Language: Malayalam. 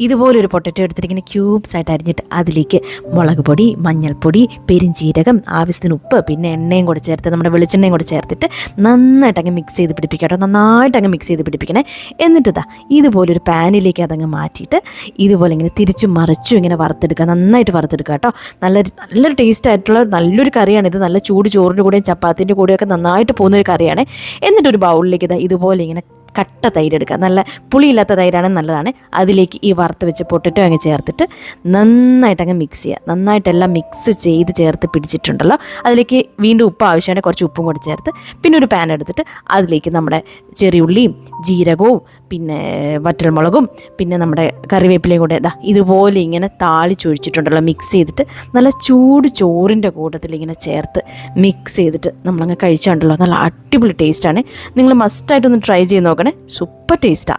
ഇതുപോലൊരു പൊട്ടറ്റോ എടുത്തിട്ട് ഇങ്ങനെ ക്യൂബ്സ് ആയിട്ട് അരിഞ്ഞിട്ട് അതിലേക്ക് മുളക് പൊടി, മഞ്ഞൾപ്പൊടി, പെരിഞ്ചീരകം, ആവശ്യത്തിന് ഉപ്പ്, പിന്നെ എണ്ണയും കൂടെ ചേർത്ത് നമ്മുടെ വെളിച്ചെണ്ണയും കൂടെ ചേർത്തിട്ട് നന്നായിട്ട് അങ്ങ് മിക്സ് ചെയ്ത് പിടിപ്പിക്കുക കേട്ടോ. നന്നായിട്ട് അങ്ങ് മിക്സ് ചെയ്ത് പിടിപ്പിക്കണേ. എന്നിട്ട് ഇതുപോലൊരു പാനിലേക്ക് അതങ്ങ് മാറ്റിയിട്ട് ഇതുപോലെ ഇങ്ങനെ തിരിച്ചും മറിച്ചും ഇങ്ങനെ വറുത്തെടുക്കുക. നന്നായിട്ട് വറുത്തെടുക്കുക കേട്ടോ. നല്ലൊരു ടേസ്റ്റ് ആയിട്ടുള്ള നല്ലൊരു കറിയാണിത്. നല്ല ചൂട് ചോറിൻ്റെ കൂടെയും ചപ്പാത്തിൻ്റെ കൂടെയൊക്കെ നന്നായിട്ട് പോകുന്നൊരു കറിയാണ്. എന്നിട്ടൊരു ബൗളിലേക്ക് ഇതുപോലെ ഇങ്ങനെ കട്ട തൈര് എടുക്കുക. നല്ല പുളിയില്ലാത്ത തൈരാണ് നല്ലതാണ്. അതിലേക്ക് ഈ വറുത്ത് വെച്ച പൊട്ടറ്റോ അങ്ങ് ചേർത്തിട്ട് നന്നായിട്ട് അങ്ങ് മിക്സ് ചെയ്യുക. നന്നായിട്ടെല്ലാം മിക്സ് ചെയ്ത് ചേർത്ത് പിടിച്ചിട്ടുണ്ടല്ലോ. അതിലേക്ക് വീണ്ടും ഉപ്പ് ആവശ്യമാണ്. കുറച്ച് ഉപ്പും കൂടി ചേർത്ത് പിന്നെ ഒരു പാൻ എടുത്തിട്ട് അതിലേക്ക് നമ്മുടെ ചെറിയുള്ളിയും ജീരകവും പിന്നെ വറ്റൽമുളകും പിന്നെ നമ്മുടെ കറിവേപ്പിലയും കൂടെ ഇതുപോലെ ഇങ്ങനെ താളിച്ചൊഴിച്ചിട്ടുണ്ടല്ലോ. മിക്സ് ചെയ്തിട്ട് നല്ല ചൂട് ചോറിൻ്റെ കൂട്ടത്തിൽ ഇങ്ങനെ ചേർത്ത് മിക്സ് ചെയ്തിട്ട് നമ്മളങ്ങ് കഴിച്ചാണ്ടല്ലോ. നല്ല അടിപൊളി ടേസ്റ്റാണ്. നിങ്ങൾ മസ്റ്റായിട്ടൊന്ന് ട്രൈ ചെയ്ത് നോക്കണേ. സൂപ്പർ ടേസ്റ്റാണ്.